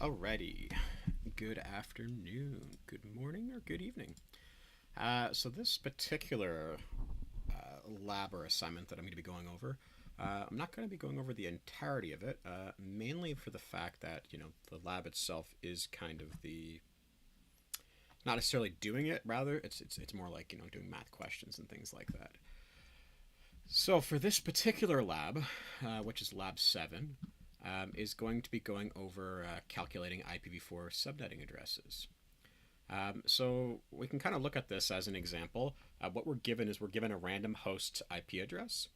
Alrighty, good afternoon, good morning, or good evening. So this particular lab or assignment that I'm going to be going over, I'm not going to be going over the entirety of it, mainly for the fact that, the lab itself is kind of the, not necessarily doing it, rather, it's more like, doing math questions and things like that. So for this particular lab, which is lab 7, is going to be going over calculating IPv4 subnetting addresses. So we can kind of look at this as an example. What we're given is we're given a random host IP address.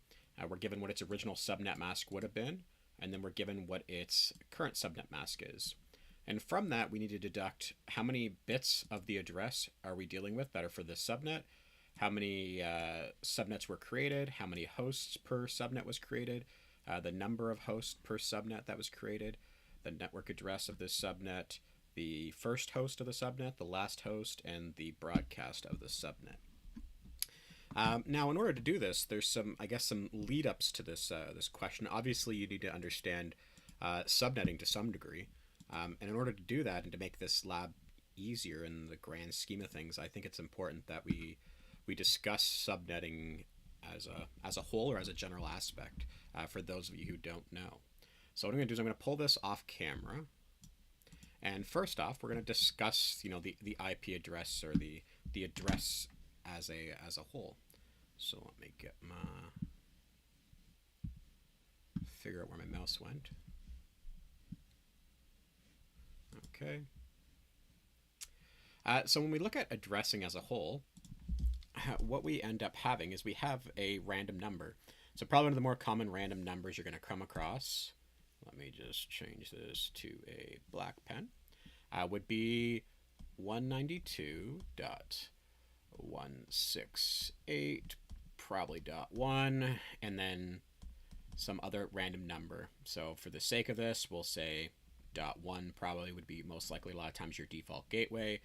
We're given what its original subnet mask would have been, and then we're given what its current subnet mask is. And from that, we need to deduct how many bits of the address are we dealing with that are for this subnet, how many subnets were created, how many hosts per subnet was created, the number of hosts per subnet that was created, the network address of this subnet, the first host of the subnet, the last host, and the broadcast of the subnet. Now, in order to do this, there's some lead ups to this question. Obviously, you need to understand subnetting to some degree, and in order to do that and to make this lab easier in the grand scheme of things, I think it's important that we discuss subnetting as a whole or as a general aspect for those of you who don't know. So what I'm going to do is I'm going to pull this off camera. And first off, we're going to discuss, the IP address or the address as a whole. So let me figure out where my mouse went. Okay. So when we look at addressing as a whole, what we end up having is we have a random number. So probably one of the more common random numbers you're going to come across, let me just change this to a black pen, would be 192.168, probably .1, and then some other random number. So for the sake of this, we'll say .1 probably would be most likely a lot of times your default gateway.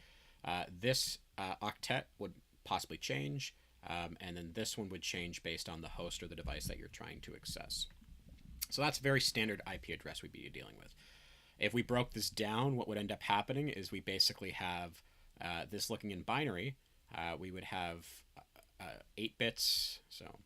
This octet would possibly change, and then this one would change based on the host or the device that you're trying to access. So that's a very standard IP address we'd be dealing with. If we broke this down, what would end up happening is we basically have this looking in binary. We would have 8 bits, so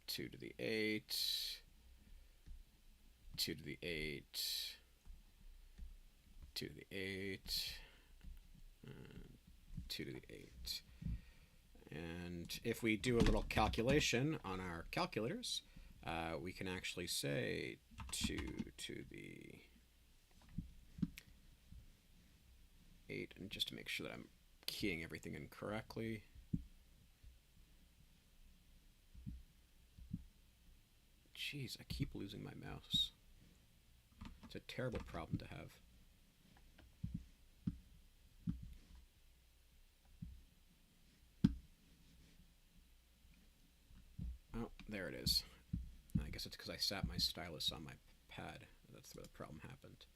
2 to the 8, 2 to the 8, 2 to the 8, 2 to the 8. And if we do a little calculation on our calculators, we can actually say 2 to the 8, and just to make sure that I'm keying everything in correctly. Jeez, I keep losing my mouse. It's a terrible problem to have. Oh, there it is. I guess it's because I sat my stylus on my pad. That's where the problem happened.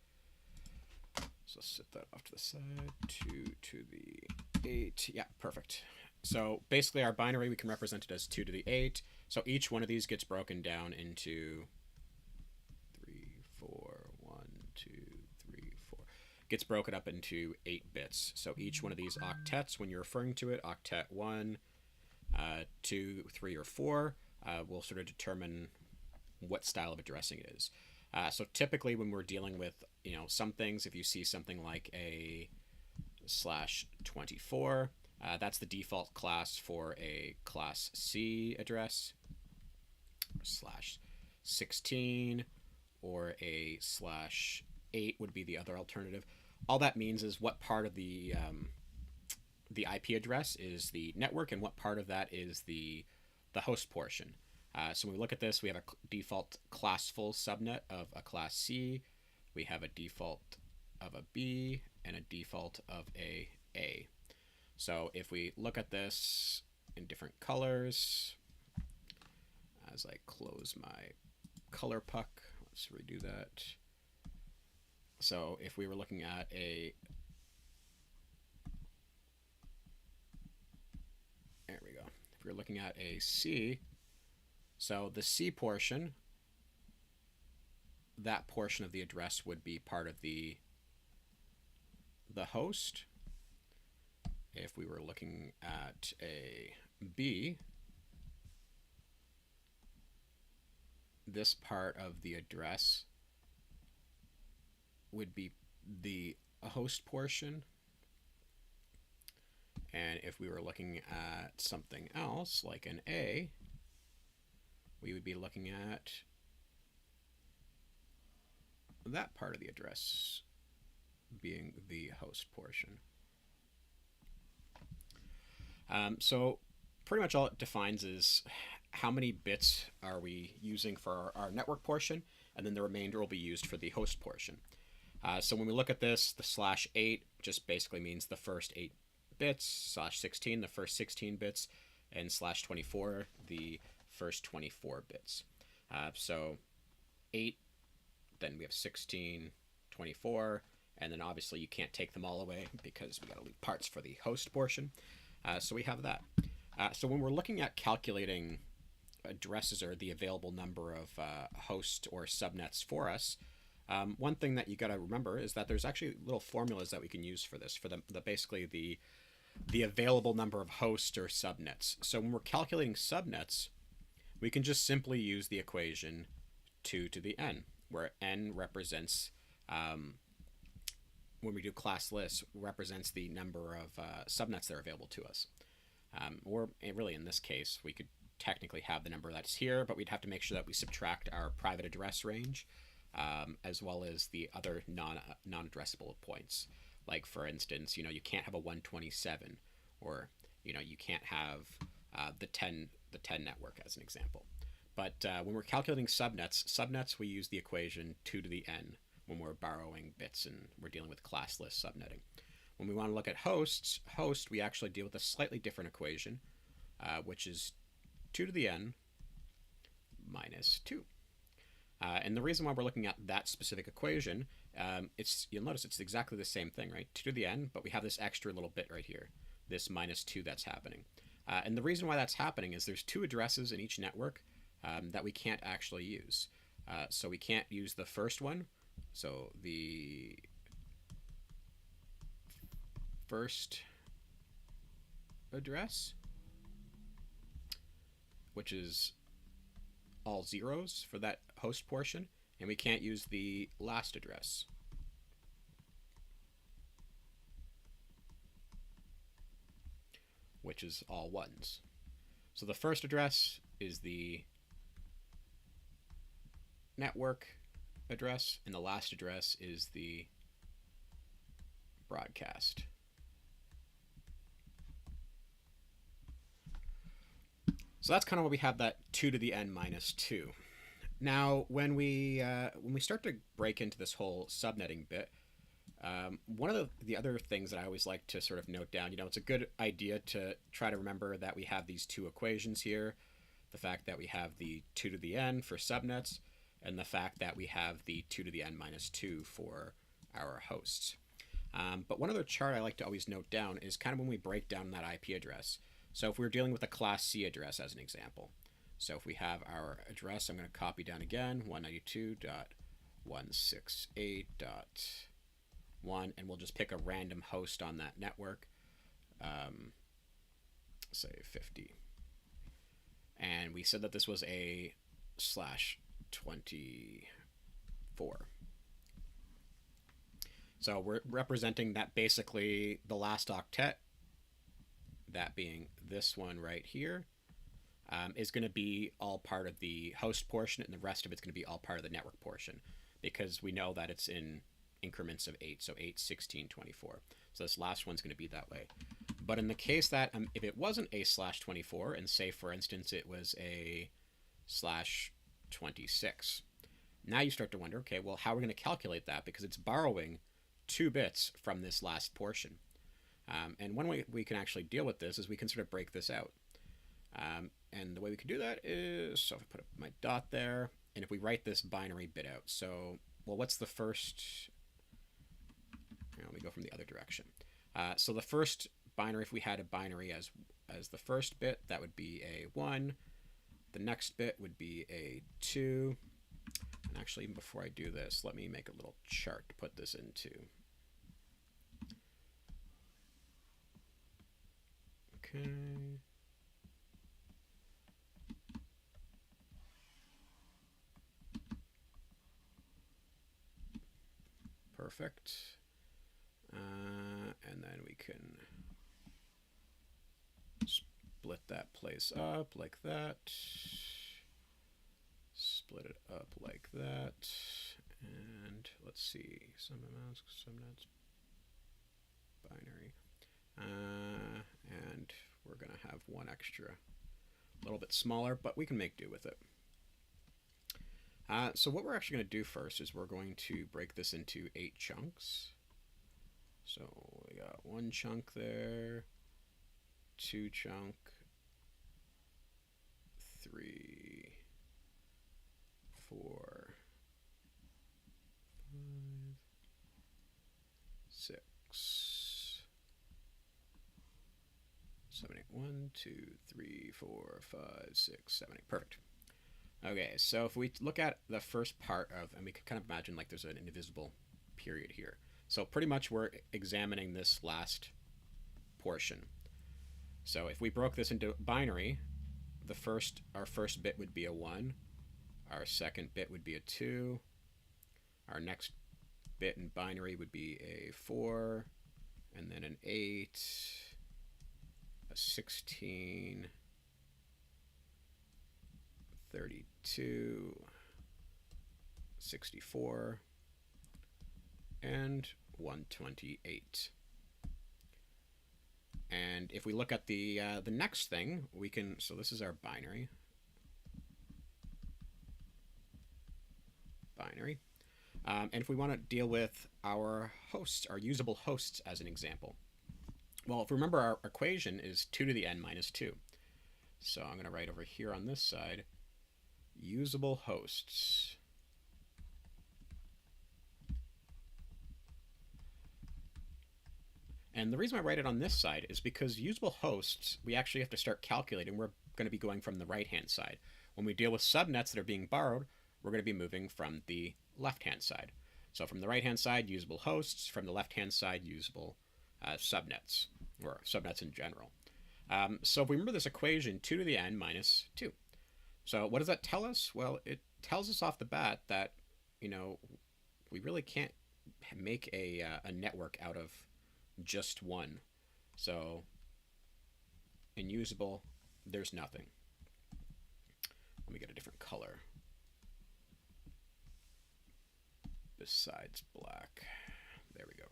So set that off to the side. 2 to the 8. Yeah, perfect. So basically our binary, we can represent it as 2 to the 8. So each one of these gets broken down into 3, 4, 1, 2, 3, 4. Gets broken up into 8 bits. So each one of these octets, when you're referring to it, octet 1, 2, 3, or 4, will sort of determine what style of addressing it is. So typically when we're dealing with, some things, if you see something like a /24, that's the default class for a class C address, /16, or a /8 would be the other alternative. All that means is what part of the IP address is the network and what part of that is the host portion. So when we look at this, we have a default classful subnet of a class C. We have a default of a B and a default of a A. So if we look at this in different colors, as I close my color puck, let's redo that. So if we were looking at a we're looking at a C, so the C portion, that portion of the address would be part of the host. If we were looking at a B, this part of the address would be the host portion. And if we were looking at something else, like an A, we would be looking at that part of the address being the host portion. So pretty much all it defines is how many bits are we using for our network portion, and then the remainder will be used for the host portion. So when we look at this, the /8 just basically means the first 8 bits, /16 the first 16 bits, and /24 the first 24 bits. So 8, then we have 16, 24, and then obviously you can't take them all away because we got to leave parts for the host portion. So we have that. So when we're looking at calculating addresses or the available number of hosts or subnets for us, one thing that you got to remember is that there's actually little formulas that we can use for this, for basically the available number of hosts or subnets. So when we're calculating subnets, we can just simply use the equation 2 to the n, where n represents, when we do class lists, represents the number of subnets that are available to us. Or really in this case, we could technically have the number that's here, but we'd have to make sure that we subtract our private address range, as well as the other non-addressable points. Like for instance, you can't have a 127, or you can't have the 10 network as an example. But when we're calculating subnets, we use the equation 2 to the n when we're borrowing bits and we're dealing with class list subnetting. When we want to look at host, we actually deal with a slightly different equation, which is 2 to the n minus 2. And the reason why we're looking at that specific equation, you'll notice it's exactly the same thing, right? 2 to the n, but we have this extra little bit right here, this minus 2 that's happening. And the reason why that's happening is there's 2 addresses in each network that we can't actually use. So we can't use the first one. So the first address, which is all zeros for that host portion, and we can't use the last address. Which is all ones. So the first address is the network address, and the last address is the broadcast. So that's kind of what we have, that 2 to the n minus 2. Now, when we start to break into this whole subnetting bit, one of the other things that I always like to sort of note down, it's a good idea to try to remember that we have these 2 equations here, the fact that we have the 2 to the n for subnets, and the fact that we have the 2 to the n minus 2 for our hosts. But one other chart I like to always note down is kind of when we break down that IP address. So if we're dealing with a class C address as an example, so if we have our address, I'm going to copy down again, 192.168.1, and we'll just pick a random host on that network, say 50. And we said that this was a /24. So we're representing that basically the last octet, that being this one right here, is going to be all part of the host portion, and the rest of it's going to be all part of the network portion, because we know that it's in increments of 8, so 8, 16, 24. So this last one's going to be that way. But in the case that if it wasn't a /24, and say for instance it was a /26, now you start to wonder, okay, well, how are we going to calculate that? Because it's borrowing 2 bits from this last portion. And one way we can actually deal with this is we can sort of break this out. And the way we can do that is, so if I put my dot there, and if we write this binary bit out, so, well, what's the first, let me go from the other direction. So the first binary, if we had a binary as the first bit, that would be a 1. The next bit would be a 2. And actually, even before I do this, let me make a little chart to put this into. Okay. Perfect. And then we can split that place up like that. Split it up like that. And let's see, subnets, binary. And we're going to have one extra, a little bit smaller, but we can make do with it. So what we're actually going to do first is we're going to break this into 8 chunks. So we got 1 chunk there, 2 chunk, 3, 4, 5, 6, 7, 8. 1, 2, 3, 4, 5, 6, 7, 8. Perfect. Okay, so if we look at the first part of, and we can kind of imagine like there's an invisible period here. So pretty much we're examining this last portion. So if we broke this into binary, our first bit would be a 1, our second bit would be a 2, our next bit in binary would be a 4, and then an 8, a 16, 32, 64, and 128. And if we look at the next thing, we can, so this is our binary. And if we want to deal with our hosts, our usable hosts as an example. Well, if we remember, our equation is 2 to the n minus 2. So I'm going to write over here on this side, usable hosts. And the reason I write it on this side is because usable hosts, we actually have to start calculating. We're going to be going from the right-hand side. When we deal with subnets that are being borrowed, we're going to be moving from the left-hand side. So from the right-hand side, usable hosts. From the left-hand side, usable subnets, or subnets in general. So if we remember this equation, 2 to the n minus 2. So what does that tell us? Well, it tells us off the bat that, you know, we really can't make a network out of just one. So in usable, there's nothing. Let me get a different color besides black. There we go.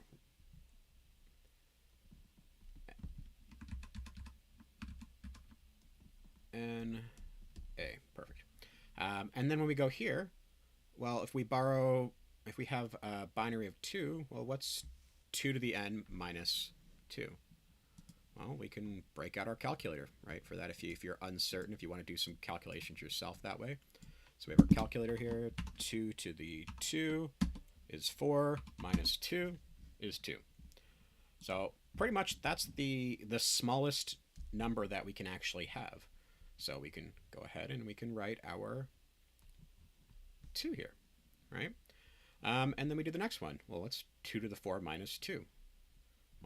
N A, perfect. And then when we go here, well, if we have a binary of 2, well, what's 2 to the n minus 2? Well, we can break out our calculator, right, for that if you're uncertain, if you want to do some calculations yourself that way. So we have our calculator here. 2 to the 2 is 4, minus 2 is 2. So pretty much that's the smallest number that we can actually have. So we can go ahead and we can write our 2 here, right? And then we do the next one. Well, what's 2 to the 4 minus 2?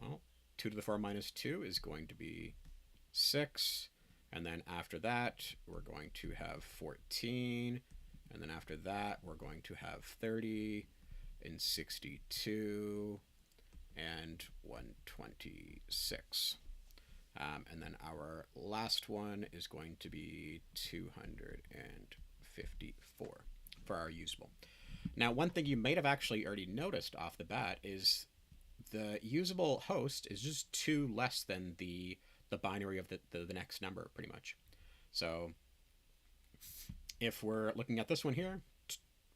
Well, 2 to the 4 minus 2 is going to be 6. And then after that, we're going to have 14. And then after that, we're going to have 30 and 62 and 126. And then our last one is going to be 254 for our usable. Now, one thing you might have actually already noticed off the bat is the usable host is just 2 less than the binary of the next number, pretty much. So if we're looking at this one here,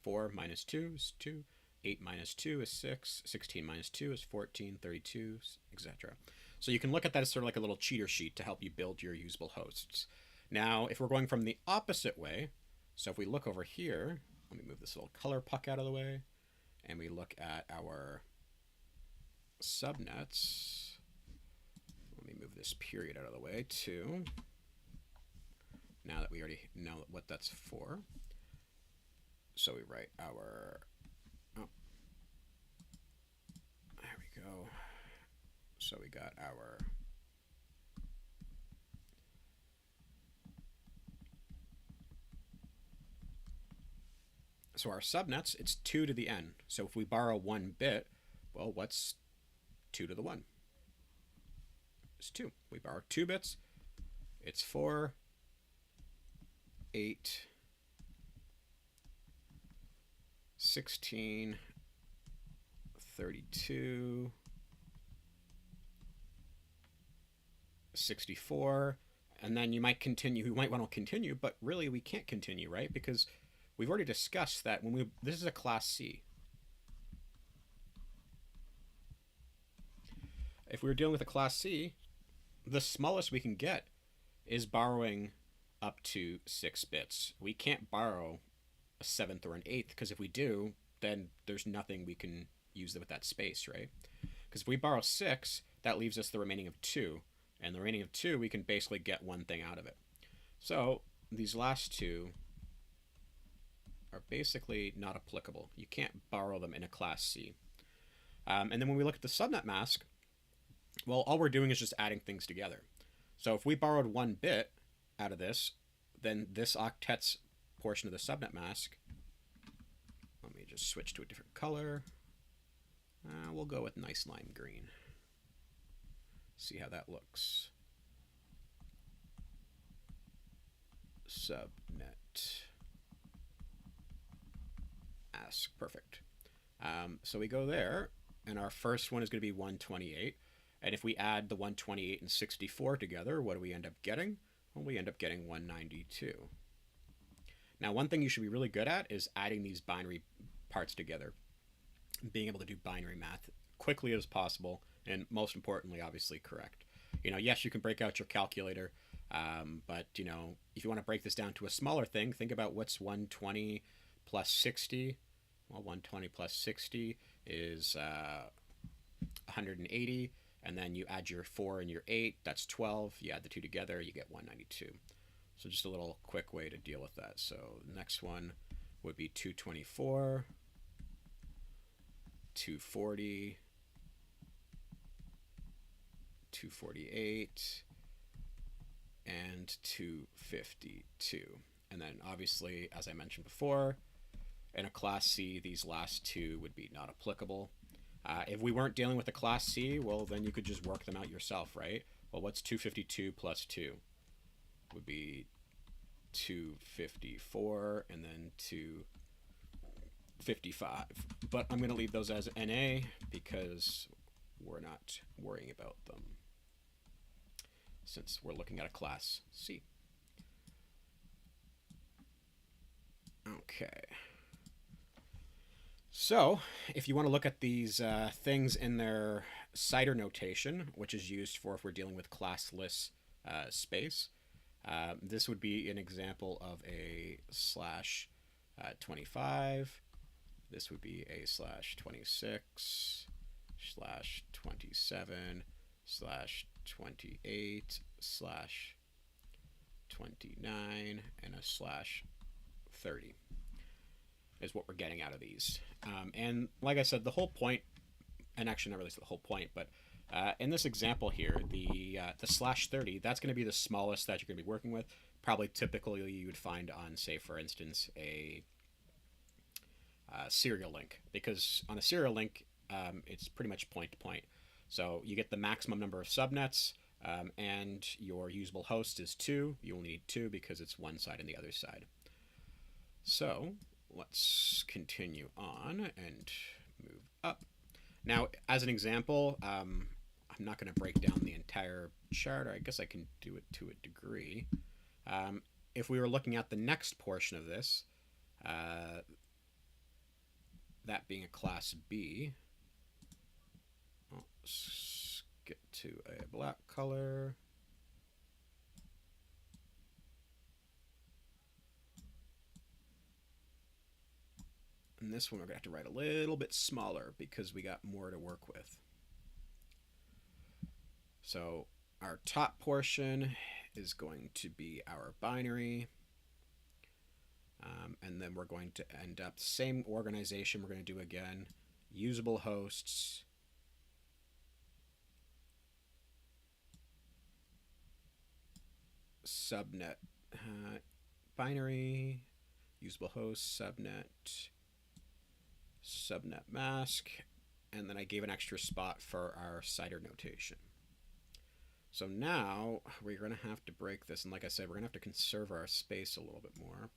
4 minus 2 is 2, 8 minus 2 is 6, 16 minus 2 is 14, 32, etc. So you can look at that as sort of like a little cheater sheet to help you build your usable hosts. Now, if we're going from the opposite way, so if we look over here, let me move this little color puck out of the way, and we look at our subnets. Let me this period out of the way too. Now that we already know what that's for. So we write our, oh, there we go. So we got our so our subnets, it's 2 to the n. So if we borrow 1 bit, well, what's 2 to the 1? It's 2. We borrow 2 bits. It's 4, 8, 16, 32, 64, and then you might continue. You might want to continue, but really we can't continue, right? Because we've already discussed that when this is a class C. If we were dealing with a class C, the smallest we can get is borrowing up to 6 bits. We can't borrow a 7th or an 8th, because if we do, then there's nothing we can use with that space, right? Because if we borrow 6, that leaves us the remaining of 2, and the remaining of 2, we can basically get one thing out of it. So these last two are basically not applicable. You can't borrow them in a class C. And then when we look at the subnet mask, well, all we're doing is just adding things together. So if we borrowed 1 bit out of this, then this octet's portion of the subnet mask, let me just switch to a different color. We'll go with nice lime green. See how that looks. Subnet mask, perfect. So we go there, and our first one is going to be 128. And if we add the 128 and 64 together, what do we end up getting? Well, we end up getting 192. Now, one thing you should be really good at is adding these binary parts together, being able to do binary math quickly as possible, and most importantly, obviously correct. Yes, you can break out your calculator, but, if you want to break this down to a smaller thing, think about what's 120 plus 60. Well, 120 plus 60 is 180. And then you add your 4 and your 8, that's 12. You add the two together, you get 192. So just a little quick way to deal with that. So the next one would be 224, 240, 248, and 252. And then obviously, as I mentioned before, in a class C, these last two would be not applicable. If we weren't dealing with a class C, well, then you could just work them out yourself, right? Well, what's 252 plus 2? Would be 254 and then 255. But I'm going to leave those as NA because we're not worrying about them since we're looking at a class C. Okay. So, if you want to look at these things in their CIDR notation, which is used for if we're dealing with classless space, this would be an example of a /25. This would be a /26, /27, /28, /29, and a /30. Is what we're getting out of these. And like I said, the whole point, and actually not really the whole point, but in this example here, the /30, that's going to be the smallest that you're going to be working with. Probably typically you would find on, say, for instance, a serial link, because on a serial link, it's pretty much point to point. So you get the maximum number of subnets, and your usable host is 2. You only need 2 because it's one side and the other side. So let's continue on and move up. Now, as an example, I'm not going to break down the entire chart. I guess I can do it to a degree. If we were looking at the next portion of this, that being a class B, let's get to a black color. And this one we're going to have to write a little bit smaller because we got more to work with. So our top portion is going to be our binary. And then we're going to end up, same organization we're going to do again. Usable hosts. Subnet binary. Usable host, subnet, subnet mask. And then I gave an extra spot for our CIDR notation. So now we're going to have to break this. And like I said, we're going to have to conserve our space a little bit more,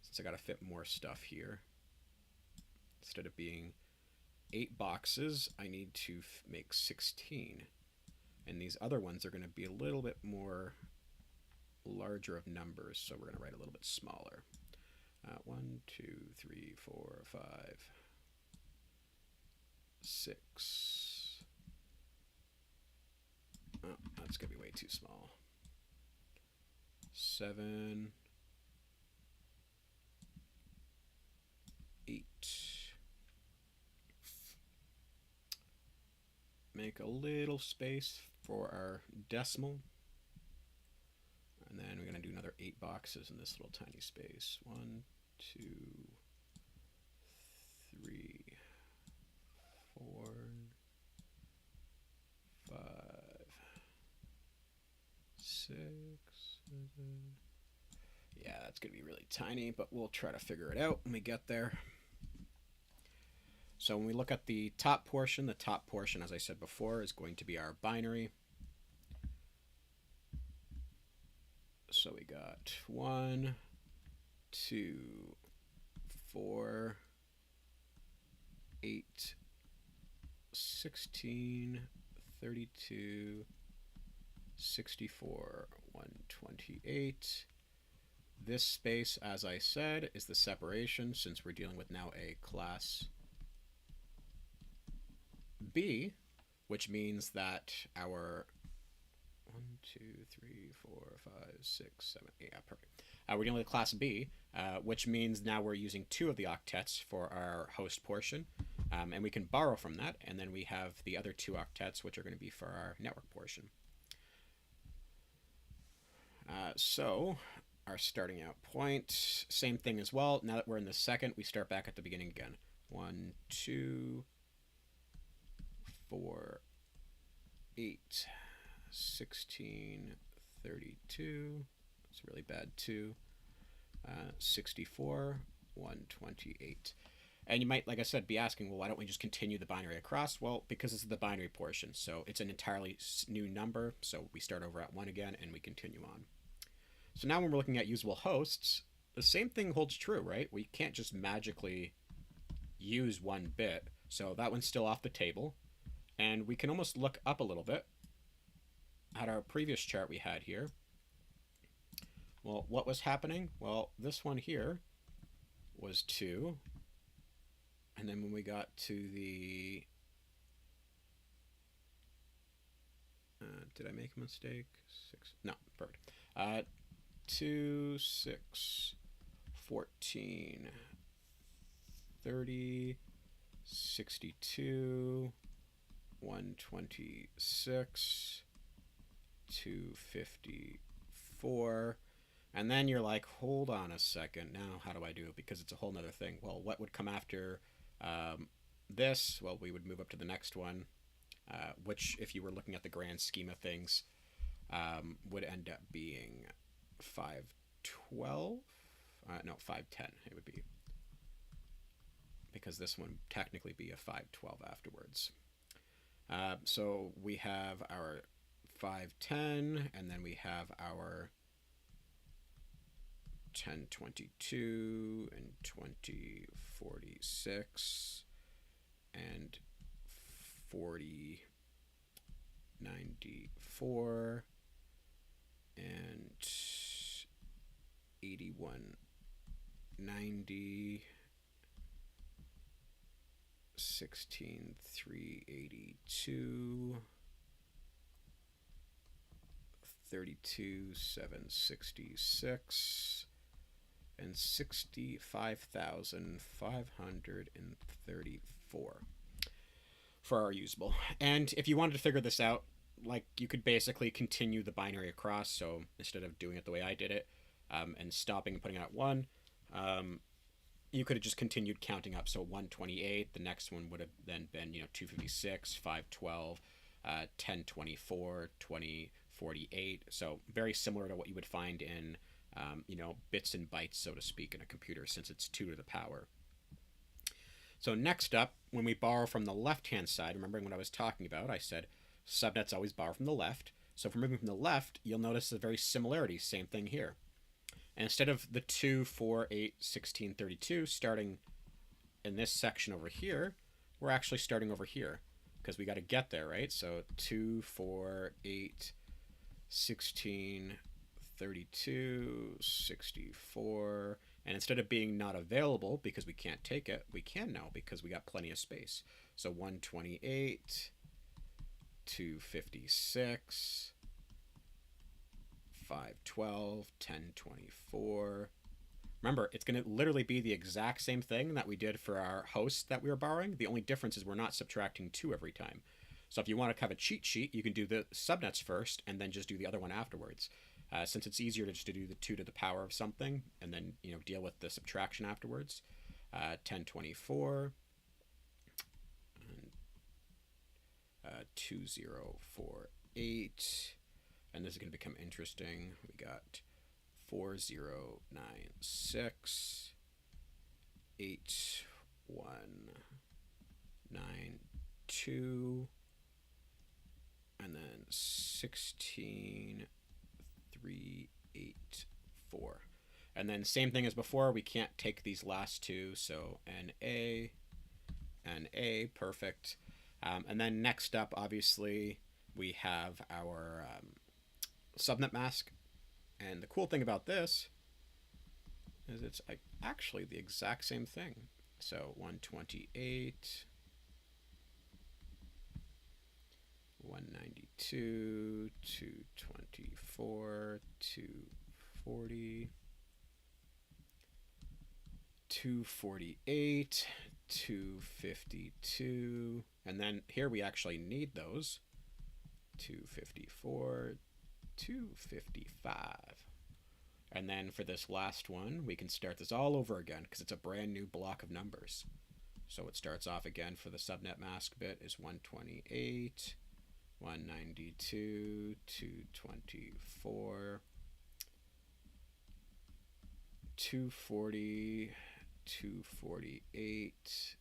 since I got to fit more stuff here. Instead of being 8 boxes, I need to make 16. And these other ones are going to be a little bit more larger of numbers, so we're going to write a little bit smaller. 1, 2, 3, 4, 5, 6. Oh, that's going to be way too small. 7, 8. Make a little space for our decimal. And then we're going to do another 8 boxes in this little tiny space. 1, 2, 3, 4, 5, 6, 7. Yeah, that's going to be really tiny, but we'll try to figure it out when we get there. So when we look at the top portion, as I said before, is going to be our binary. So we got 1, 2, 4, 8, 16, 32, 64, 128. This space, as I said, is the separation, since we're dealing with now a class B, which means that our 1, 2, 3, 4, 5, 6, 7, 8. Yeah, perfect. We're dealing with class B, which means now we're using 2 of the octets for our host portion, and we can borrow from that, and then we have the other 2 octets, which are going to be for our network portion. So our starting out point, same thing as well. Now that we're in the second, we start back at the beginning again. 1, 2, 4, 8, 16, 32, it's really bad too, 64, 128. And you might, like I said, be asking, well, why don't we just continue the binary across? Well, because this is the binary portion, so it's an entirely new number, so we start over at 1 again and we continue on. So now when we're looking at usable hosts, the same thing holds true, right? We can't just magically use 1 bit, so that one's still off the table. And we can almost look up a little bit at our previous chart we had here. Well, what was happening? Well, this one here was 2. And then when we got to the... did I make a mistake? 6. No, perfect. 2, 6, 14, 30, 62, 126, 254, and then you're like, hold on a second, now how do I do it? Because it's a whole nother thing. Well, what would come after this? Well, we would move up to the next one, which, if you were looking at the grand scheme of things, would end up being 512? No, 510 it would be, because this one would technically be a 512 afterwards. So we have our 510, and then we have our 1022 and 2046 and 4094 and 8190, 16382, 32766, and 65,534 for our usable. And if you wanted to figure this out, like you could basically continue the binary across. So instead of doing it the way I did it, and stopping and putting it at 1, you could have just continued counting up. So 128, the next one would have then been, 256, 512, 1024, 2048. So very similar to what you would find in, bits and bytes, so to speak, in a computer, since it's 2 to the power. So next up, when we borrow from the left-hand side, remembering what I was talking about, I said subnets always borrow from the left. So if we're moving from the left, you'll notice a very similarity. Same thing here. And instead of the 2, 4, 8, 16, 32 starting in this section over here, we're actually starting over here because we got to get there, right? So 2, 4, 8, 16, 32, 64. And instead of being not available because we can't take it, we can now because we got plenty of space. So 128, 256, 512, 1024. Remember, it's going to literally be the exact same thing that we did for our host that we were borrowing. The only difference is we're not subtracting 2 every time. So if you want to have a cheat sheet, you can do the subnets first and then just do the other one afterwards. Since it's easier to just do the 2 to the power of something and then deal with the subtraction afterwards. 1024 and 2048, and this is going to become interesting. We got 4096 8192 and then 16384. And then same thing as before, we can't take these last 2, so NA, perfect. And then next up, obviously, we have our subnet mask. And the cool thing about this is it's actually the exact same thing. So 128, 192, 224, 240, 248, 252, and then here we actually need those. 254, 255. And then for this last one, we can start this all over again because it's a brand new block of numbers. So it starts off again for the subnet mask bit is 128, 192, 224, 240, 248,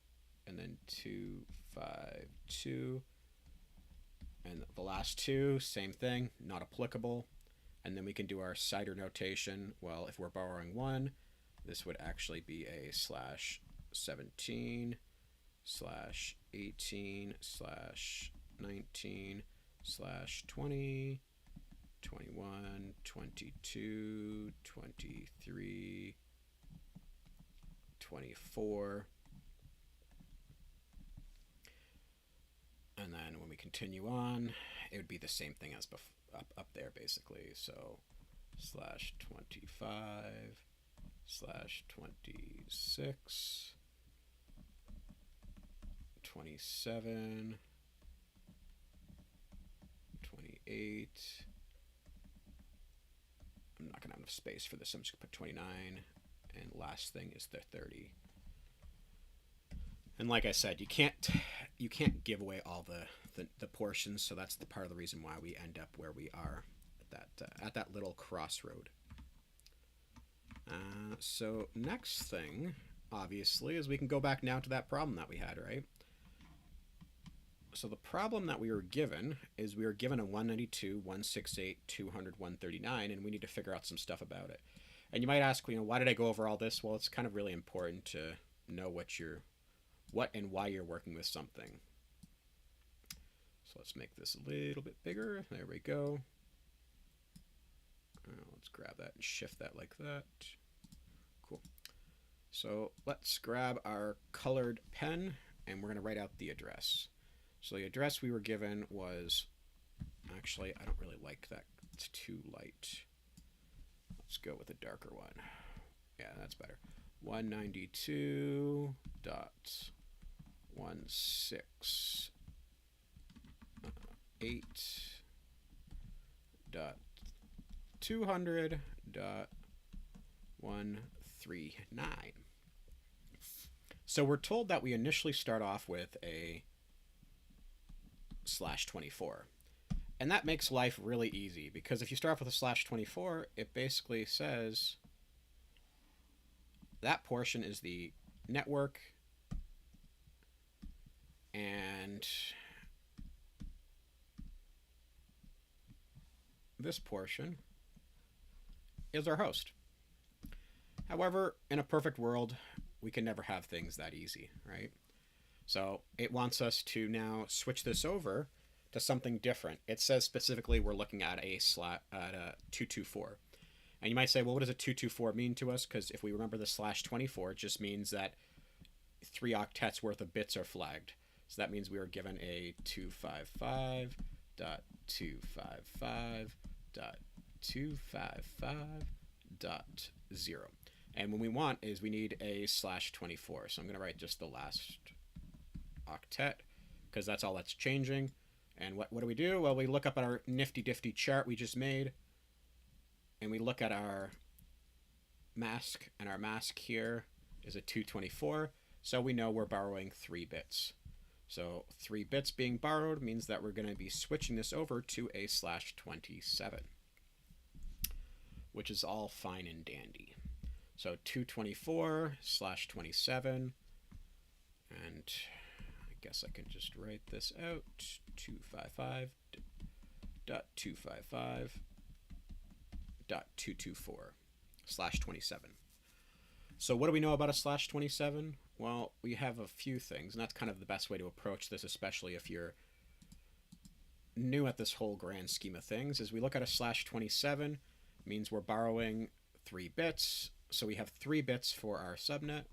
and then 252. And the last 2, same thing, not applicable. And then we can do our CIDR notation. Well, if we're borrowing 1, this would actually be a /17, /18, /19, /20, 21, 22, 23, 24. And then when we continue on, it would be the same thing as up there, basically. So /25, /26, 27, 28. I'm not going to have enough space for this. I'm just going to put 29. And last thing is the 30. And like I said, you can't give away all the portions, so that's the part of the reason why we end up where we are at that little crossroad. So next thing, obviously, is we can go back now to that problem that we had, right? So the problem that we were given is we were given a 192, 168, 200, 139, and we need to figure out some stuff about it. And you might ask, why did I go over all this? Well, it's kind of really important to know what and why you're working with something. So let's make this a little bit bigger. There we go. Let's grab that and shift that like that. Cool. So let's grab our colored pen and we're going to write out the address. So the address we were given was, actually, I don't really like that. It's too light. Let's go with a darker one. Yeah, that's better. 192.16.8 dot 200 dot 139. So we're told that we initially start off with a /24. And that makes life really easy, because if you start off with a /24, it basically says that portion is the network, and this portion is our host. However, in a perfect world, we can never have things that easy, right? So it wants us to now switch this over to something different. It says specifically we're looking at a 224. And you might say, well, what does a 224 mean to us? Because if we remember the /24, it just means that 3 octets worth of bits are flagged. So that means we are given a 255.255.255.0. And what we want is we need a /24. So I'm going to write just the last octet, because that's all that's changing. And what do we do? Well, we look up at our nifty-difty chart we just made, and we look at our mask, and our mask here is a 224, so we know we're borrowing 3 bits. So 3 bits being borrowed means that we're going to be switching this over to a /27, which is all fine and dandy. So 224/27, and I guess I can just write this out, 255.255.224/27. So what do we know about a /27? Well, we have a few things, and that's kind of the best way to approach this, especially if you're new at this whole grand scheme of things, is we look at a /27, means we're borrowing 3 bits. So we have 3 bits for our subnet.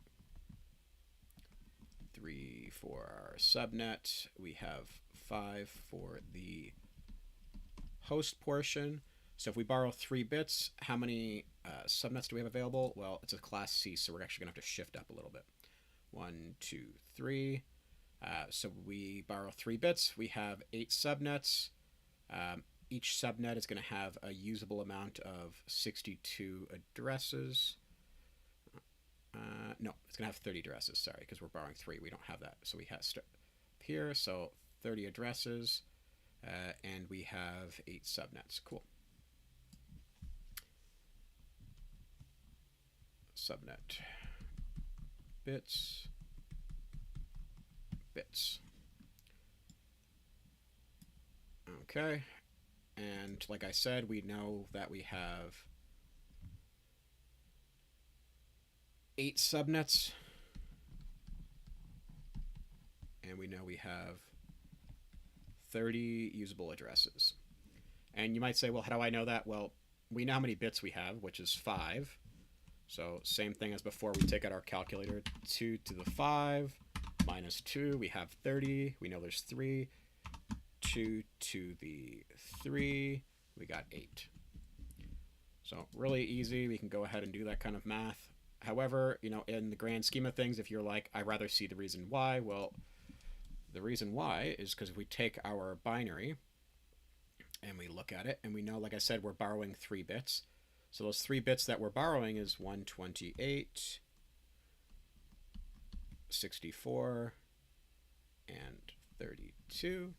3 for our subnet. We have 5 for the host portion. So if we borrow 3 bits, how many subnets do we have available? Well, it's a class C, so we're actually going to have to shift up a little bit. 1, 2, 3. So we borrow 3 bits. We have 8 subnets. Each subnet is going to have a usable amount of 62 addresses. No, it's going to have 30 addresses, sorry, because we're borrowing 3. We don't have that. So we have here, so 30 addresses, and we have 8 subnets. Cool. Subnet bits. Okay. And like I said, we know that we have 8 subnets, and we know we have 30 usable addresses. And you might say, well, how do I know that? Well, we know how many bits we have, which is 5. So same thing as before, we take out our calculator, 2 to the 5 minus 2, we have 30. We know there's 3. 2 to the 3, we got 8. So really easy. We can go ahead and do that kind of math. However, you know, in the grand scheme of things, if you're like, I'd rather see the reason why, well, the reason why is because if we take our binary and we look at it, and we know, like I said, we're borrowing 3 bits. So those 3 bits that we're borrowing is 128, 64, and 32.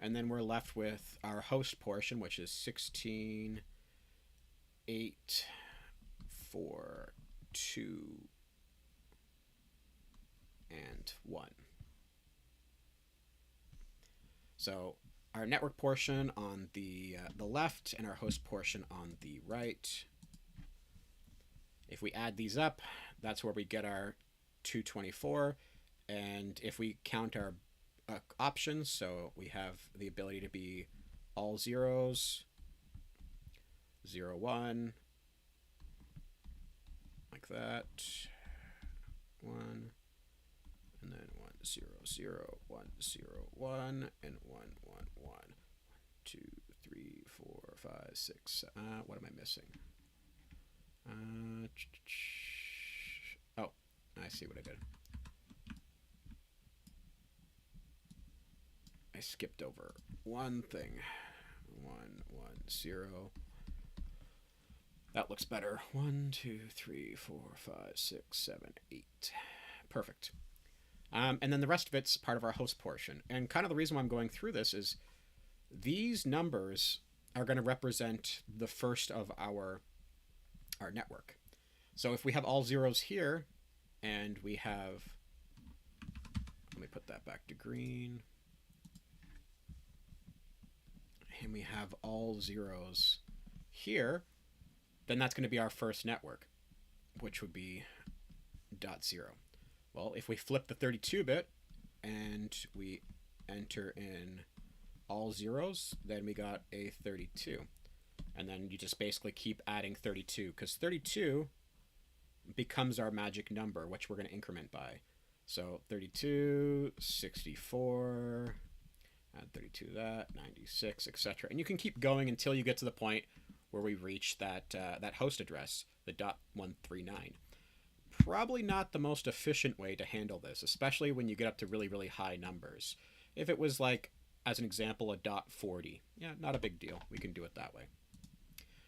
And then we're left with our host portion, which is 16, 8, 4, 2, and 1. So our network portion on the left and our host portion on the right. If we add these up, that's where we get our 224. And if we count our options, so we have the ability to be all zeros, 0, 1, like that, 1, and then 1, 0, 0, 1, 0, 1, and 1, 1, 1, 2, 3, 4, 5, 6. What am I missing? Oh, I see what I did. skipped over one thing. 110. That looks better. 1, 2, 3, 4, 5, 6, 7, 8. Perfect. And then the rest of it's part of our host portion. And kind of the reason why I'm going through this is these numbers are going to represent the first of our network. So if we have all zeros here, and we have, let me put that back to green, and we have all zeros here, then that's going to be our first network, which would be dot zero. Well, if we flip the 32-bit and we enter in all zeros, then we got a 32. And then you just basically keep adding 32, because 32 becomes our magic number, which we're going to increment by. So 32, 64, add 32 to that, 96, etc. And you can keep going until you get to the point where we reach that host address, the .139. Probably not the most efficient way to handle this, especially when you get up to really, really high numbers. If it was like, as an example, a .40, yeah, not a big deal. We can do it that way.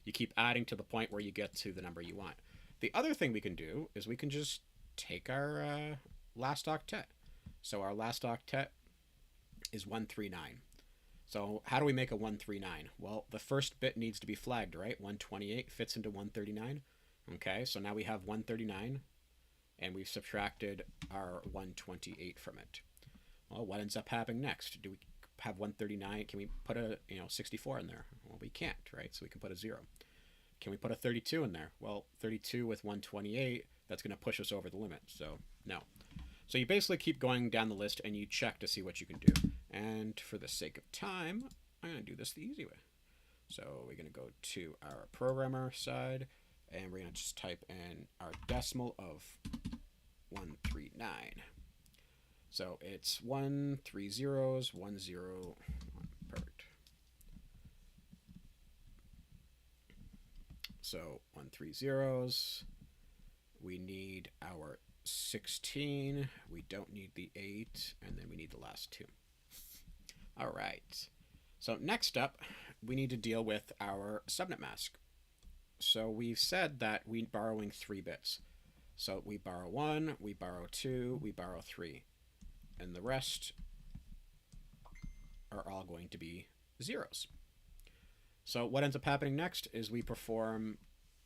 You keep adding to the point where you get to the number you want. The other thing we can do is we can just take our last octet. So our last octet is 139. So how do we make a 139? Well, the first bit needs to be flagged, right? 128 fits into 139. Okay, so now we have 139, and we've subtracted our 128 from it. Well, what ends up happening next? Do we have 139? Can we put a 64 in there? Well, we can't, right? So we can put a 0. Can we put a 32 in there? Well, 32 with 128, that's going to push us over the limit. So no. So you basically keep going down the list and you check to see what you can do. And for the sake of time, I'm going to do this the easy way. So we're going to go to our programmer side, and we're going to just type in our decimal of 139. So it's 1 3 zeros, 1 0. Perfect. So 1 3 zeros. We need our 16. We don't need the 8, and then we need the last 2. All right. So next up, we need to deal with our subnet mask. So we've said that we're borrowing 3 bits. So we borrow 1, we borrow 2, we borrow 3. And the rest are all going to be zeros. So what ends up happening next is we perform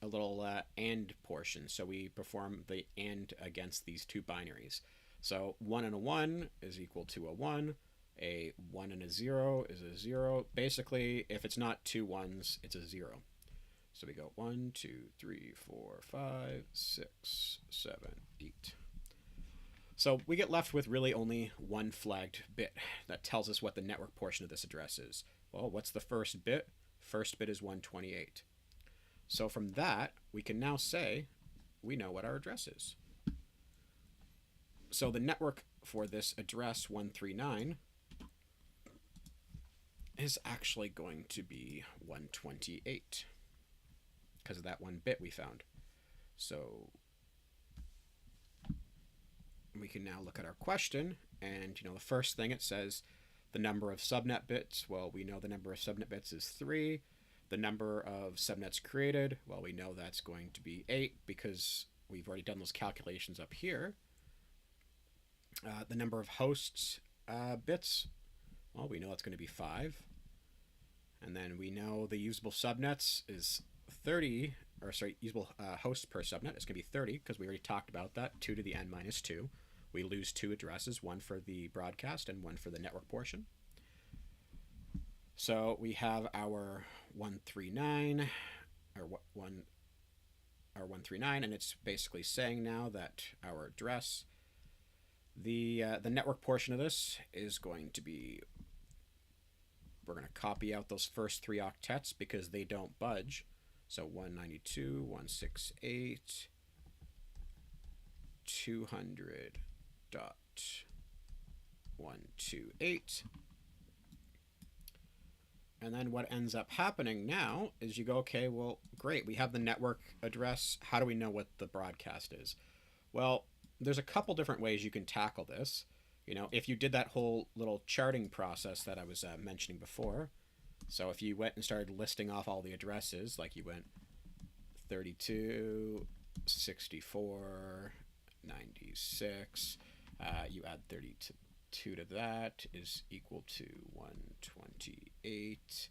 a little AND portion. So we perform the AND against these 2 binaries. So 1 and a 1 is equal to a 1. A 1 and a 0 is a 0. Basically, if it's not 2 1s, it's a 0. So we go 1, 2, 3, 4, 5, 6, 7, 8. So we get left with really only one flagged bit that tells us what the network portion of this address is. Well, what's the first bit? First bit is 128. So from that, we can now say we know what our address is. So the network for this address 139 is actually going to be 128 because of that one bit we found. So we can now look at our question, and the first thing it says, the number of subnet bits. Well, we know the number of subnet bits is 3. The number of subnets created, well, we know that's going to be 8 because we've already done those calculations up here. The number of hosts bits, well, we know that's going to be 5. And then we know the usable subnets is 30, or sorry, usable hosts per subnet is going to be 30 because we already talked about that, 2 to the n minus 2. We lose 2 addresses, one for the broadcast and one for the network portion. So we have our 139, or 139, and it's basically saying now that our address, the network portion of this is going to be, we're going to copy out those first 3 octets because they don't budge. So 192, 168, 200.128. And then what ends up happening now is you go, okay, well, great, we have the network address. How do we know what the broadcast is? Well, there's a couple different ways you can tackle this. You know, if you did that whole little charting process that I was mentioning before, so if you went and started listing off all the addresses, like you went 32, 64, 96, you add 32 to that is equal to 128,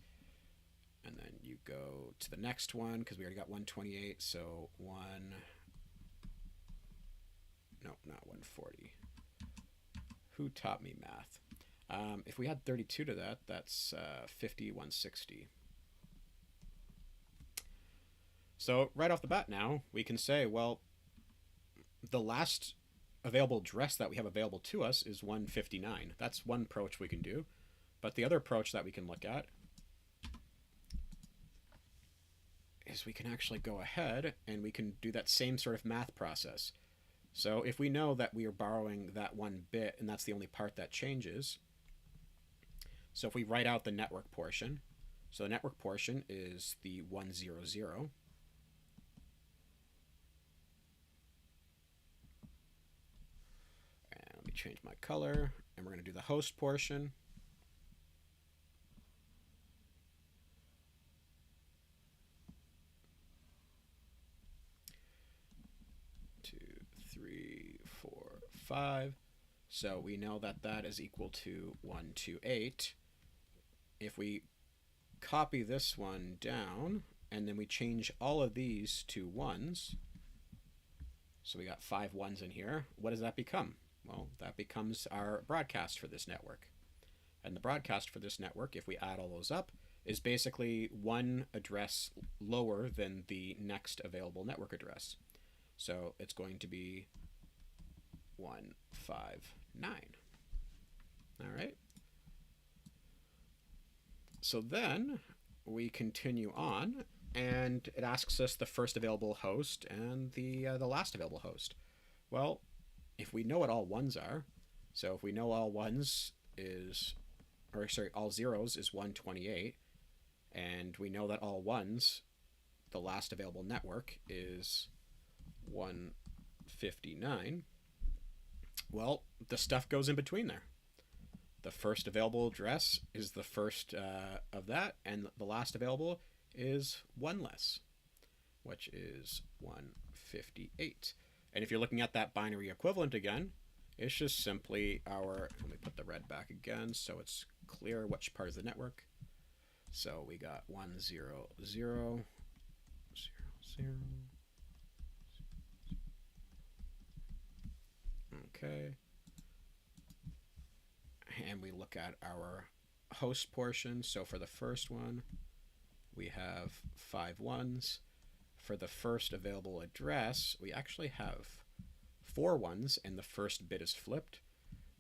and then you go to the next one because we already got 128, so no, not 140. Who taught me math? If we add 32 to that, that's 5160. So right off the bat now, we can say, well, the last available address that we have available to us is 159. That's one approach we can do. But the other approach that we can look at is we can actually go ahead and we can do that same sort of math process. So if we know that we are borrowing that one bit and that's the only part that changes, so if we write out the network portion, so the network portion is the 100. And let me change my color, and we're going to do the host portion. Two, three, four, 5. So we know that that is equal to 128. If we copy this one down and then we change all of these to 1s, so we got 5 1s in here, what does that become? Well, that becomes our broadcast for this network. And the broadcast for this network, if we add all those up, is basically one address lower than the next available network address. So it's going to be 159. All right. So then we continue on, and it asks us the first available host and the last available host. Well, if we know what all 1s are, so if we know all 1s is, or sorry, all 0s is 128, and we know that all 1s, the last available network, is 159, well, the stuff goes in between there. The first available address is the first of that, and the last available is 1 less, which is 158. And if you're looking at that binary equivalent again, it's just simply our, let me put the red back again so it's clear which part is the network. So we got 100, 0, 0, 0. Okay. And we look at our host portion. So for the first one, we have 5 1s. For the first available address, we actually have 4 1s, and the first bit is flipped.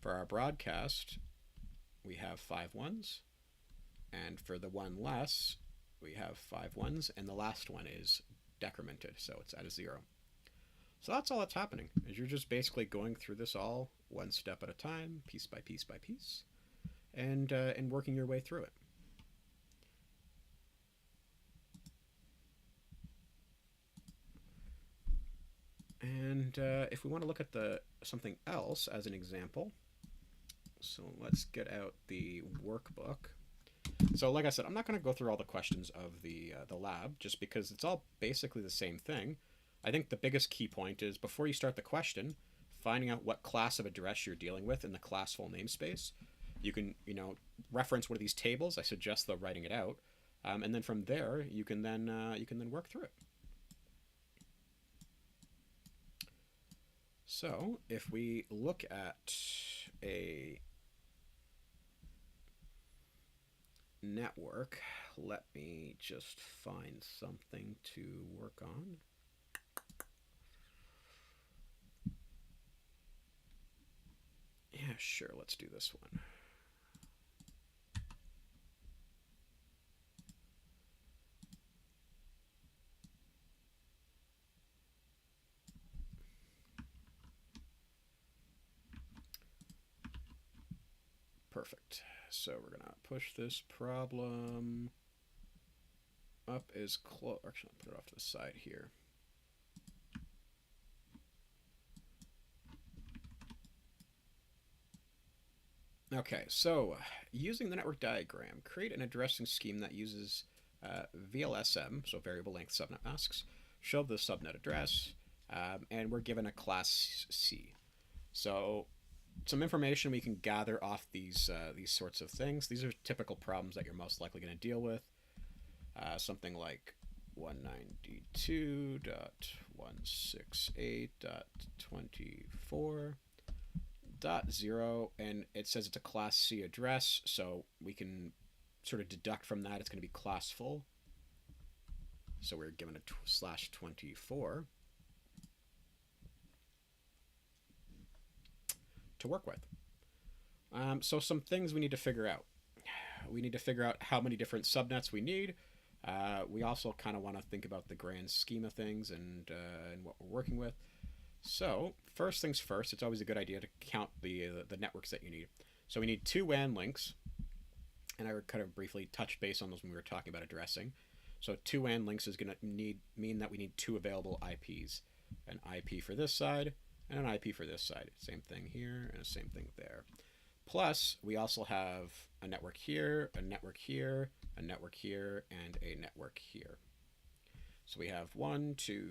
For our broadcast, we have 5 1s. And for the 1 less, we have 5 1s, and the last one is decremented, so it's at a 0. So that's all that's happening, is you're just basically going through this all one step at a time, piece by piece by piece, and working your way through it. And if we want to look at something else as an example, so let's get out the workbook. So like I said, I'm not going to go through all the questions of the lab, just because it's all basically the same thing. I think the biggest key point is before you start the question, finding out what class of address you're dealing with in the classful namespace. You can, reference one of these tables. I suggest though writing it out, and then from there you can then work through it. So if we look at a network, let me just find something to work on. Yeah, sure, let's do this one. Perfect. So we're gonna push this problem up as close. Actually, I'll put it off to the side here. Okay, so using the network diagram, create an addressing scheme that uses VLSM, so variable length subnet masks, show the subnet address, and we're given a class C. So some information we can gather off these sorts of things. These are typical problems that you're most likely going to deal with. Something like 192.168.24.0, and it says it's a class C address, so we can sort of deduct from that it's going to be class full. So we're given a /24 to work with. So some things we need to figure out. We need to figure out how many different subnets we need. We also kind of want to think about the grand scheme of things and what we're working with. So first things first, it's always a good idea to count the networks that you need. So we need 2 WAN links, and I would kind of briefly touch base on those when we were talking about addressing. So 2 WAN links is going to mean that we need 2 available IPs, an IP for this side and an IP for this side. Same thing here and the same thing there. Plus, we also have a network here, a network here, a network here, and a network here. So we have 1, 2,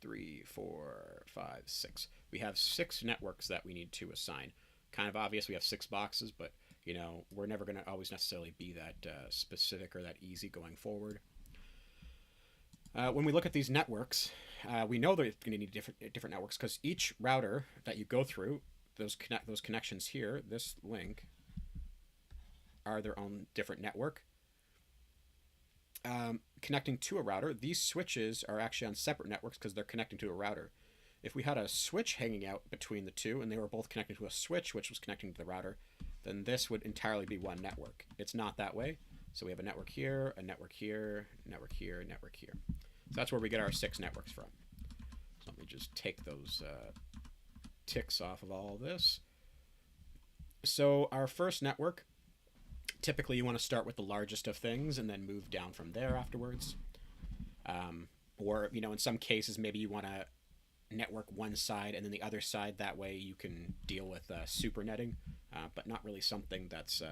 3, 4, 5, 6. We have 6 networks that we need to assign. Kind of obvious we have 6 boxes, but you know, we're never going to always necessarily be that specific or that easy going forward. When we look at these networks, we know they're going to need different networks because each router that you go through, those connections here, this link, are their own different network. Connecting to a router, these switches are actually on separate networks because they're connecting to a router. If we had a switch hanging out between the two and they were both connected to a switch which was connecting to the router, then this would entirely be one network. It's not that way. So we have a network here, a network here, network here, network here. So that's where we get our 6 networks from. So let me just take those ticks off of all of this. So our first network, typically you want to start with the largest of things and then move down from there afterwards. Or, you know, in some cases, maybe you want to network one side and then the other side. That way you can deal with supernetting, but not really something that's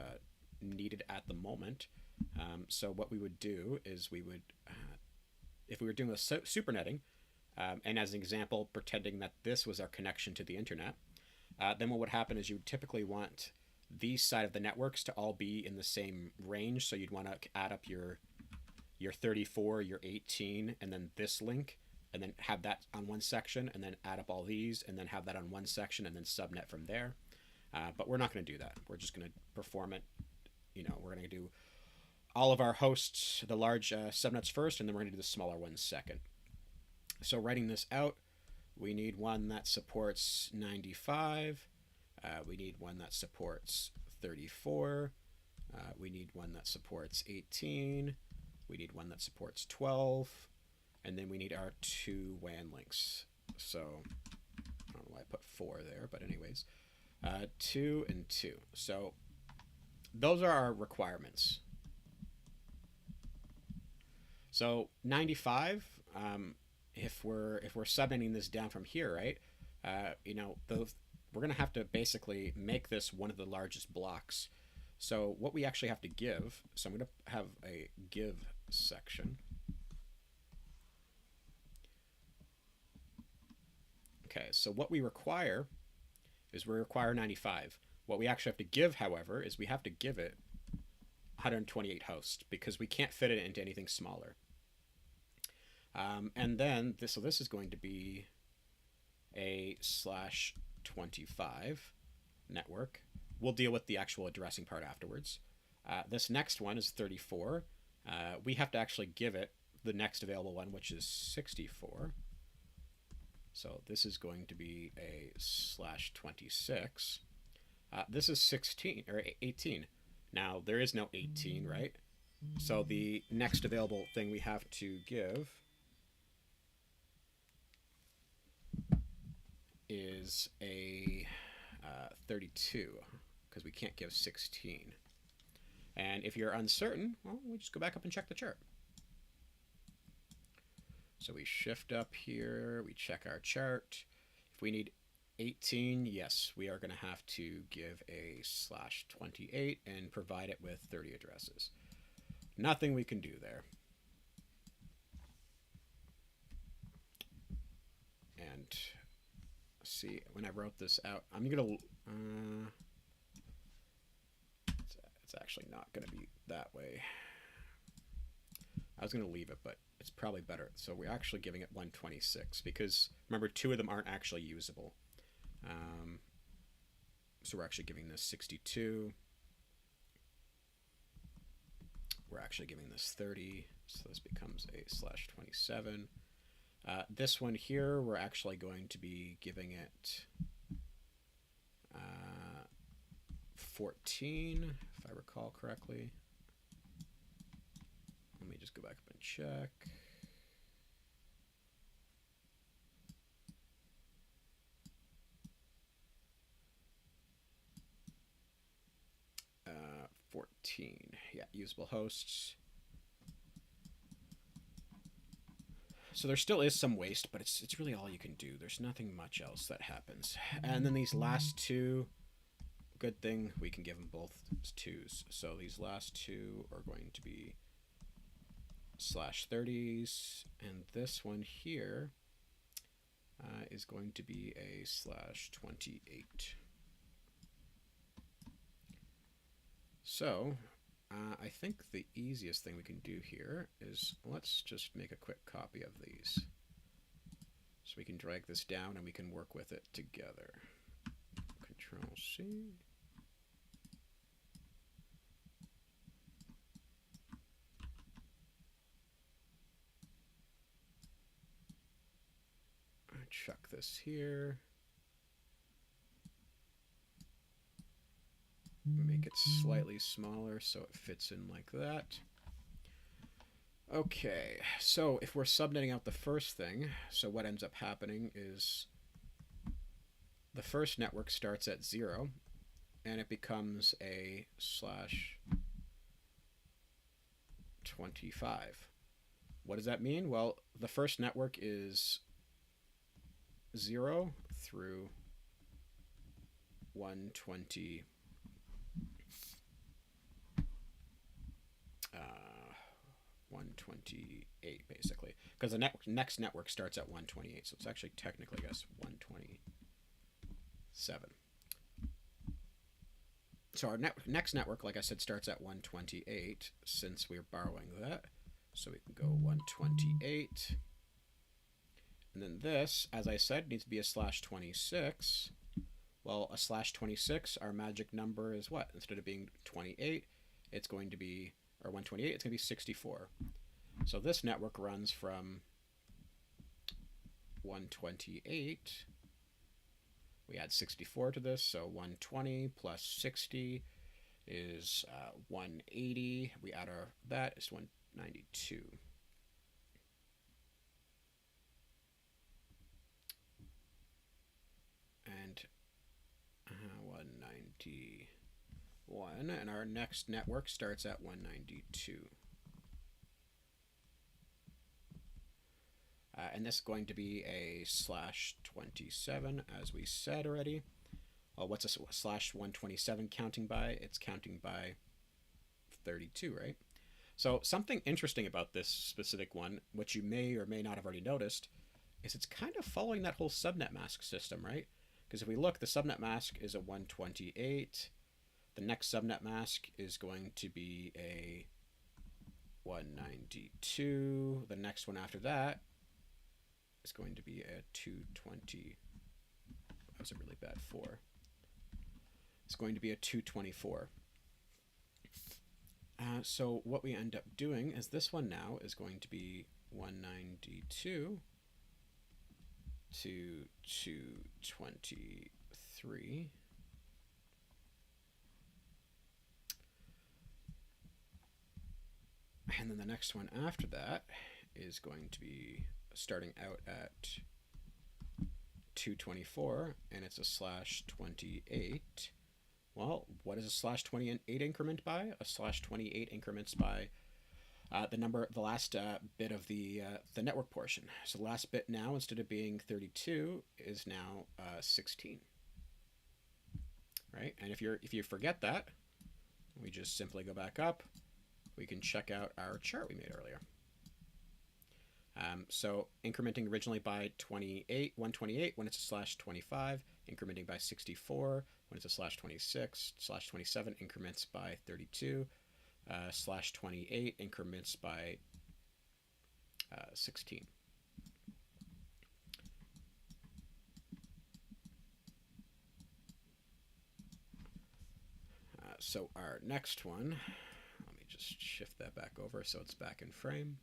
needed at the moment. So what we would do is we would, if we were doing a supernetting, and as an example, pretending that this was our connection to the internet, then what would happen is you would typically want these side of the networks to all be in the same range. So you'd want to add up your 34, your 18, and then this link, and then have that on one section, and then add up all these, and then have that on one section, and then subnet from there. But we're not going to do that. We're just going to perform it. You know, we're going to do all of our hosts, the large subnets first, and then we're going to do the smaller ones second. So writing this out, we need one that supports 95. We need one that supports 34. We need one that supports 18. We need one that supports 12. And then we need our 2 WAN links. So I don't know why I put 4 there, but anyways, 2 and 2. So those are our requirements. So 95, if we're subnetting this down from here, right? You know, we're going to have to basically make this one of the largest blocks. So what we actually have to give, so I'm going to have a give section. Okay, so what we require is we require 95. What we actually have to give, however, is we have to give it 128 hosts because we can't fit it into anything smaller. And then this is going to be a /25 network. We'll deal with the actual addressing part afterwards. This next one is 34. We have to actually give it the next available one, which is 64. So this is going to be a /26. This is 16 or 18. Now there is no 18, right? So the next available thing we have to give is a 32 because we can't give 16. And if you're uncertain, well, we just go back up and check the chart. So we shift up here, we check our chart. If we need 18, yes, we are going to have to give a /28 and provide it with 30 addresses. Nothing we can do there. And see, when I wrote this out, I'm going to... it's actually not going to be that way. I was going to leave it, but it's probably better. So we're actually giving it 126 because, remember, 2 of them aren't actually usable. So we're actually giving this 62. We're actually giving this 30. So this becomes a /27. This one here, we're actually going to be giving it 14, if I recall correctly. Let me just go back up and check. Uh, 14, yeah, usable hosts. So there still is some waste, but it's really all you can do. There's nothing much else that happens. And then these last 2, good thing we can give them both 2s. So these last 2 are going to be /30s, and this one here is going to be a /28. So I think the easiest thing we can do here is let's just make a quick copy of these. So we can drag this down and we can work with it together. Control C. Chuck this here. Make it slightly smaller so it fits in like that. Okay, so if we're subnetting out the first thing, so what ends up happening is the first network starts at 0 and it becomes a /25. What does that mean? Well, the first network is 0 through 120. 128 basically, because the next network starts at 128, so it's actually technically, I guess, 127. So our next network, like I said, starts at 128 since we're borrowing that. So we can go 128. And then this, as I said, needs to be a /26. Well, a /26, our magic number is what? Instead of being 28, it's going to be, or 128, it's going to be 64. So this network runs from 128. We add 64 to this, so 120 plus 60 is 180. We add that is 192. And 191, and our next network starts at 192. And this is going to be a /27, as we said already. Well, what's a /127 counting by? It's counting by 32, right? So something interesting about this specific one, which you may or may not have already noticed, is it's kind of following that whole subnet mask system, right? Because if we look, the subnet mask is a 128. The next subnet mask is going to be a 192. The next one after that is going to be a 220. That was a really bad 4. It's going to be a 224. So what we end up doing is this one now is going to be 192 to 223. And then the next one after that is going to be starting out at 224, and it's a /28. Well, what is a /28 increment by? A /28 increments by the last bit of the network portion. So the last bit now, instead of being 32, is now 16. Right? And if you forget that, we just simply go back up. We can check out our chart we made earlier. So incrementing originally by 128 when it's a slash 25, incrementing by 64 when it's a slash 26, slash 27 increments by 32, slash 28 increments by 16. So our next one, let me just shift that back over so it's back in frame.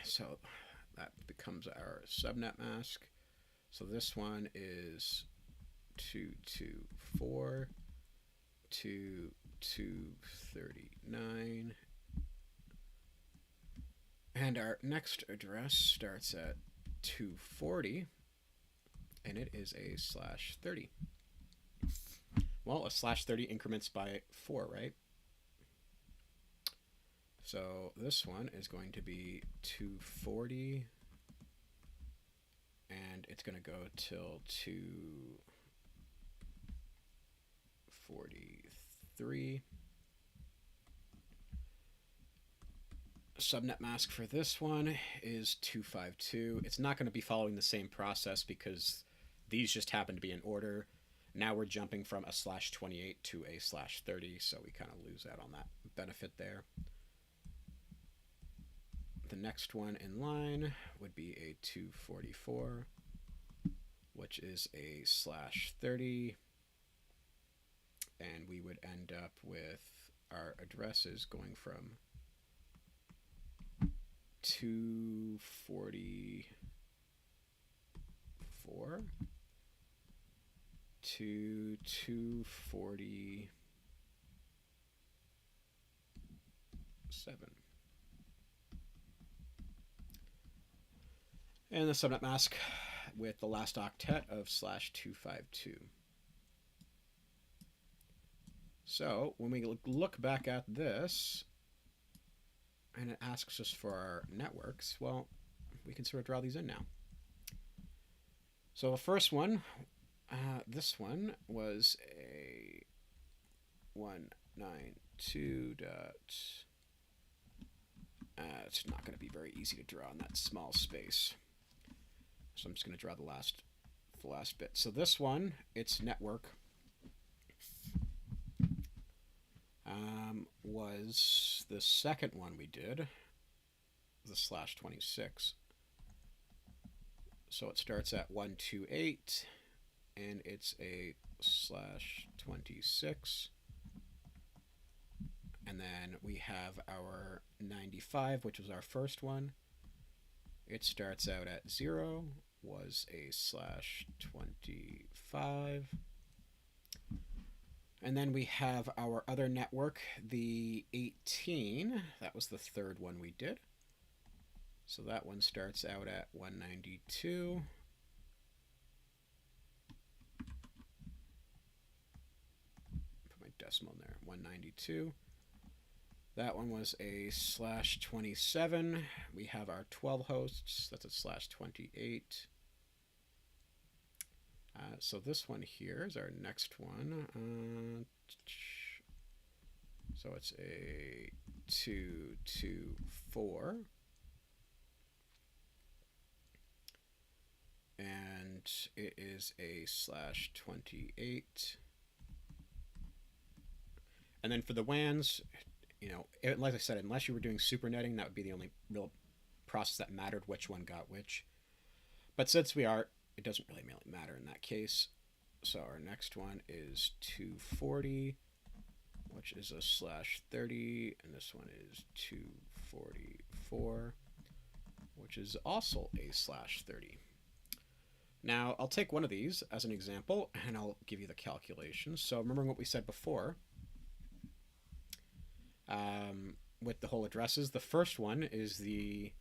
So that becomes our subnet mask. So this one is 224, 2239. And our next address starts at 240, and it is a slash 30. Well, a slash 30 increments by 4, right? So this one is going to be 240, and it's going to go till 243. Subnet mask for this one is 252. It's not going to be following the same process because these just happen to be in order. Now we're jumping from a slash 28 to a slash 30, so we kind of lose out on that benefit there. The next one in line would be a 244, which is a slash 30, and we would end up with our addresses going from 244 to 247. And the subnet mask with the last octet of slash 252. So when we look back at this, and it asks us for our networks, well, we can sort of draw these in now. So the first one, this one was a 192 dot. It's not going to be very easy to draw in that small space. So I'm just going to draw the last bit. So this one, its network was the second one we did, the slash 26. So it starts at 128, and it's a slash 26. And then we have our 95, which was our first one. It starts out at 0, was a slash 25. And then we have our other network, the 18. That was the third one we did. So that one starts out at 192. Put my decimal in there, 192. That one was a slash 27. We have our 12 hosts. That's a slash 28. So this one here is our next one. So it's a 224. And it is a slash 28. And then for the WANs, you know, like I said, unless you were doing super netting, that would be the only real process that mattered which one got which. But since we are, it doesn't really matter in that case. So our next one is 240, which is a slash 30, and this one is 244, which is also a slash 30. Now, I'll take one of these as an example, and I'll give you the calculation. So remembering what we said before, with the whole addresses, the first one is the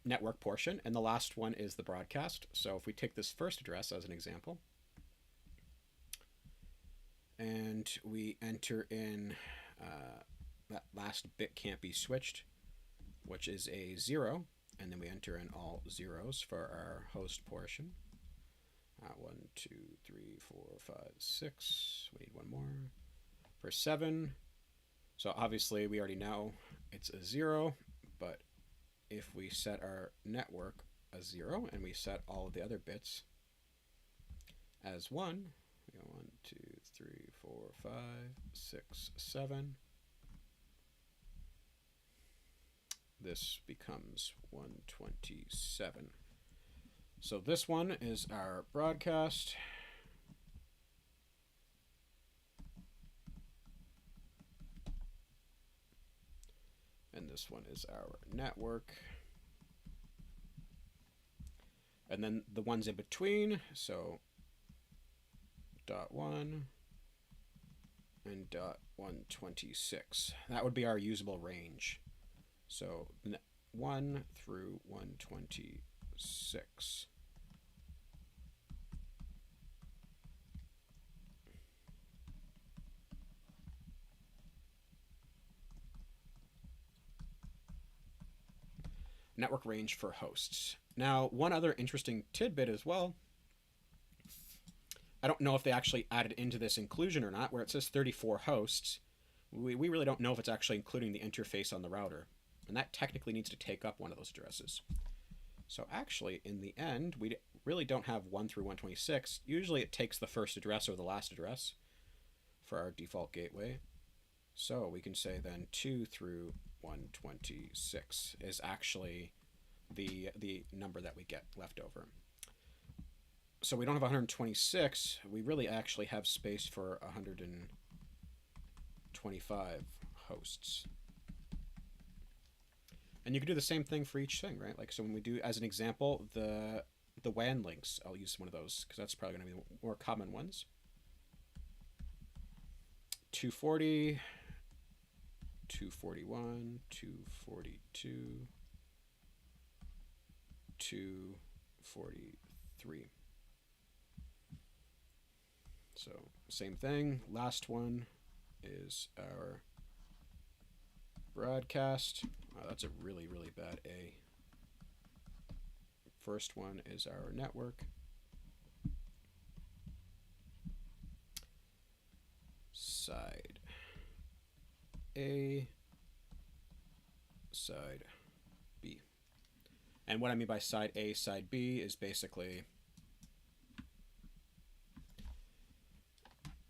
network portion, and the last one is the broadcast. So if we take this first address as an example, and we enter in that last bit can't be switched, which is a 0, and then we enter in all zeros for our host portion. 1, 2, 3, 4, 5, 6. We need one more for 7. So obviously we already know it's a 0, but if we set our network as 0 and we set all of the other bits as 1, we go 1, 2, 3, 4, 5, 6, 7. This becomes 127. So this one is our broadcast. And this one is our network. And then the ones in between, so .1 and .126. That would be our usable range. So 1 through 126. Network range for hosts. Now, one other interesting tidbit as well. I don't know if they actually added into this inclusion or not, where it says 34 hosts. We really don't know if it's actually including the interface on the router. And that technically needs to take up one of those addresses. So actually, in the end, we really don't have 1 through 126. Usually it takes the first address or the last address for our default gateway. So we can say then 2 through 126 is actually the number that we get left over. So we don't have 126. We really actually have space for 125 hosts. And you can do the same thing for each thing, right? Like, so when we do, as an example, the WAN links, I'll use one of those because that's probably going to be the more common ones. 240, 241, 242, 243. So same thing. Last one is our broadcast. Oh, that's a really, really bad A. First one is our network. Side A, side B. And what I mean by side A, side B is basically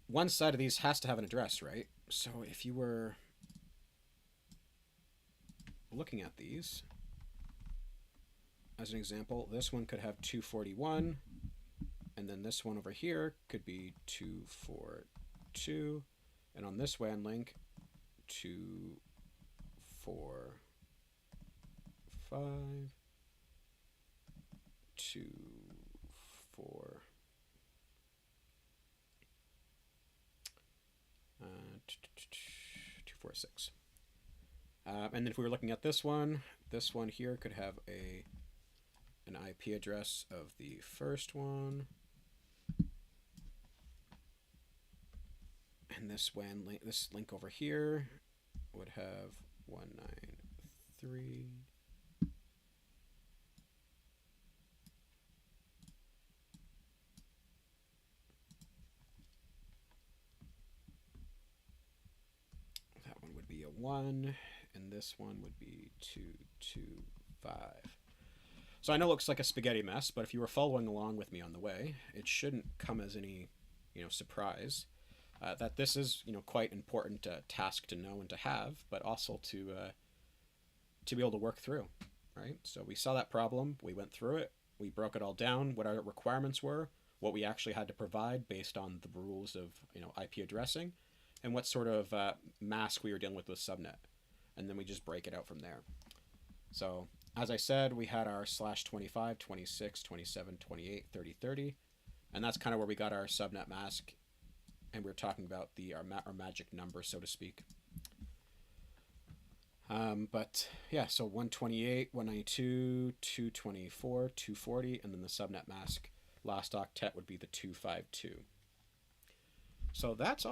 one side of these has to have an address, right? So if you were looking at these, as an example, this one could have 241, and then this one over here could be 242, and on this WAN link, 245, 24, 246. And then if we were looking at this one here could have an IP address of the first one, and this WAN link, this link over here would have 193. That one would be a 1. And this one would be 225. So I know it looks like a spaghetti mess, but if you were following along with me on the way, it shouldn't come as any, surprise that this is, quite important task to know and to have, but also to be able to work through, right? So we saw that problem, we went through it, we broke it all down, what our requirements were, what we actually had to provide based on the rules of, IP addressing, and what sort of mask we were dealing with subnet. And then we just break it out from there. So as I said, we had our /25, 26, 27, 28, 30, 30, and that's kind of where we got our subnet mask, and we were talking about our magic number, so to speak. But yeah, so 128, 192, 224, 240, and then the subnet mask last octet would be the 252. So that's all